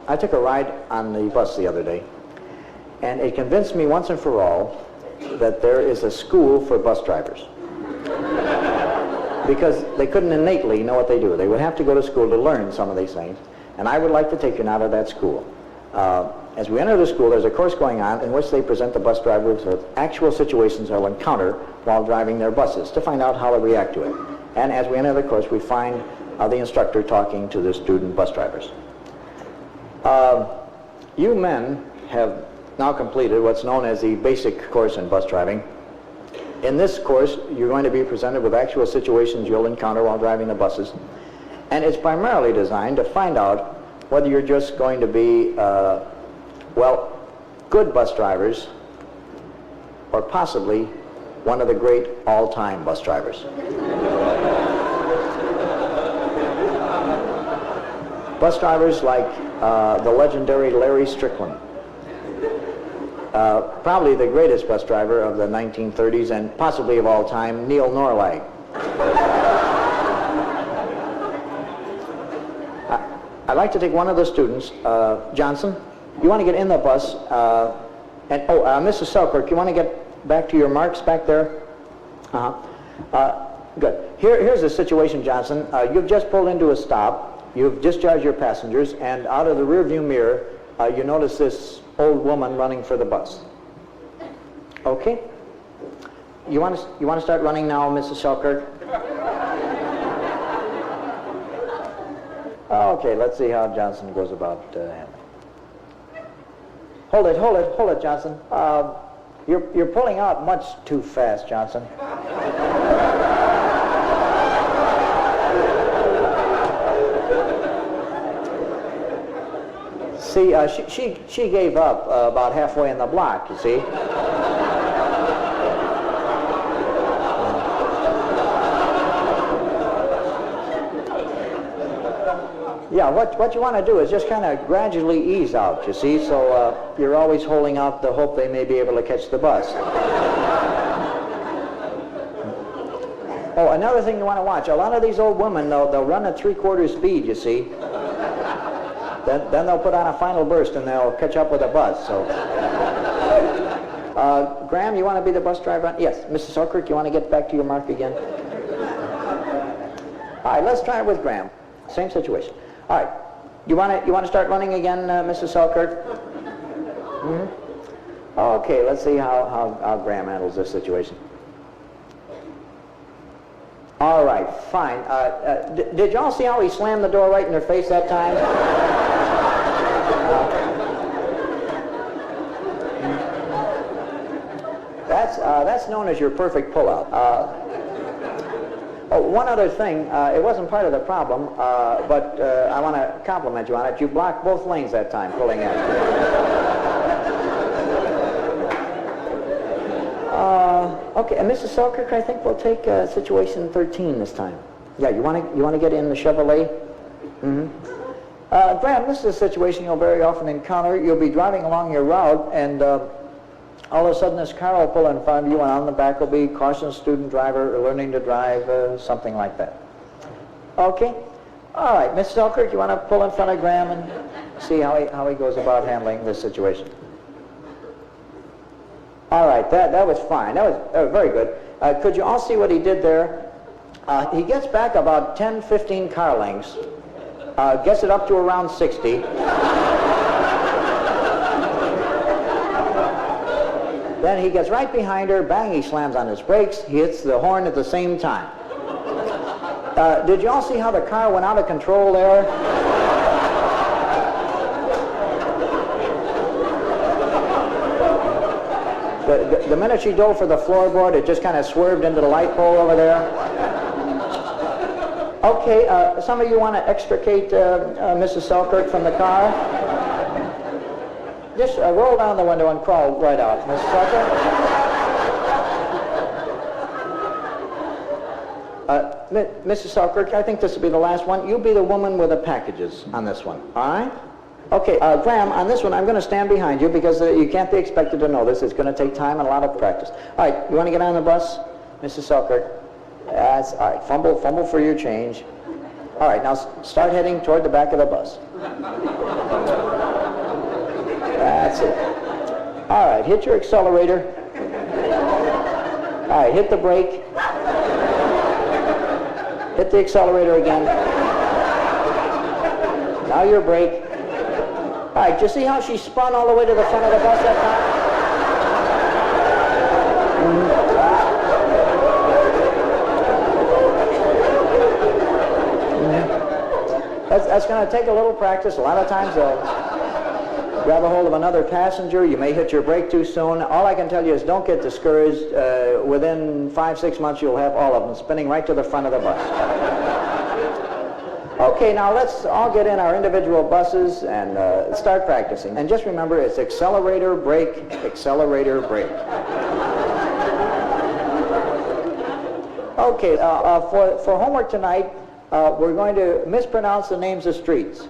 I took a ride on the bus the other day, and it convinced me once and for all that there is a school for bus drivers. Because they couldn't innately know what they do. They would have to go to school to learn some of these things, and I would like to take you now to that school. As we enter the school, there's a course going on in which they present the bus drivers with actual situations they'll encounter while driving their buses to find out how they react to it. And as we enter the course, we find the instructor talking to the student bus drivers. You men have now completed what's known as the basic course in bus driving. In this course, you're going to be presented with actual situations you'll encounter while driving the buses. And it's primarily designed to find out whether you're just going to be, well, good bus drivers or possibly one of the great all-time bus drivers. Bus drivers like the legendary Larry Strickland. Probably the greatest bus driver of the 1930s and possibly of all time, Neil Norlag. I'd like to take one of the students, Johnson. You want to get in the bus, Mrs. Selkirk, you want to get back to your marks back there? Good. Here's the situation, Johnson. You've just pulled into a stop. You've discharged your passengers, and out of the rearview mirror, you notice this old woman running for the bus. Okay. You want to start running now, Mrs. Selkirk? Okay, let's see how Johnson goes about handling. Hold it, Johnson. You're pulling out much too fast, Johnson. See, she gave up about halfway in the block, you see. Yeah, what you want to do is just kind of gradually ease out, you see, so you're always holding out the hope they may be able to catch the bus. Oh, another thing you want to watch, a lot of these old women, they'll run at 3/4 speed, you see. Then they'll put on a final burst and they'll catch up with a bus, so. Graham, you want to be the bus driver? Yes. Mrs. Selkirk, you want to get back to your mark again? All right, let's try it with Graham. Same situation. All right. You want to start running again, Mrs. Selkirk? Mm-hmm. Okay, let's see how Graham handles this situation. All right, fine. Did y'all see how he slammed the door right in their face that time? That's known as your perfect pullout. Oh, one other thing, it wasn't part of the problem, but I want to compliment you on it. You blocked both lanes that time, pulling in. Okay, and Mrs. Selkirk, I think we'll take situation 13 this time. Yeah, you want to get in the Chevrolet? Mm-hmm. Graham, this is a situation you'll very often encounter. You'll be driving along your route, and all of a sudden this car will pull in front of you, and on the back will be caution student driver learning to drive, something like that. Okay? All right, Mrs. Selkirk, you want to pull in front of Graham and see how he goes about handling this situation? All right, that was fine. That was very good. Could you all see what he did there? He gets back about 10, 15 car lengths, gets it up to around 60. Then he gets right behind her, bang, he slams on his brakes, he hits the horn at the same time. Did you all see how the car went out of control there? The minute she dove for the floorboard, it just kind of swerved into the light pole over there. Okay, some of you want to extricate Mrs. Selkirk from the car? Just roll down the window and crawl right out, Mrs. Selkirk. Mrs. Selkirk, I think this will be the last one. You be the woman with the packages on this one, all right? Okay, Graham, on this one, I'm going to stand behind you because you can't be expected to know this. It's going to take time and a lot of practice. All right, you want to get on the bus, Mrs. Selkirk? That's all right. Fumble for your change. All right, now start heading toward the back of the bus. That's it. All right, hit your accelerator. All right, hit the brake. Hit the accelerator again. Now your brake. All right, you see how she spun all the way to the front of the bus that time? That's going to take a little practice. A lot of times grab a hold of another passenger. You may hit your brake too soon. All I can tell you is don't get discouraged. Within 5-6 months, you'll have all of them spinning right to the front of the bus. Okay, now let's all get in our individual buses and start practicing. And just remember, it's accelerator, brake, accelerator, brake. Okay, for homework tonight, we're going to mispronounce the names of streets.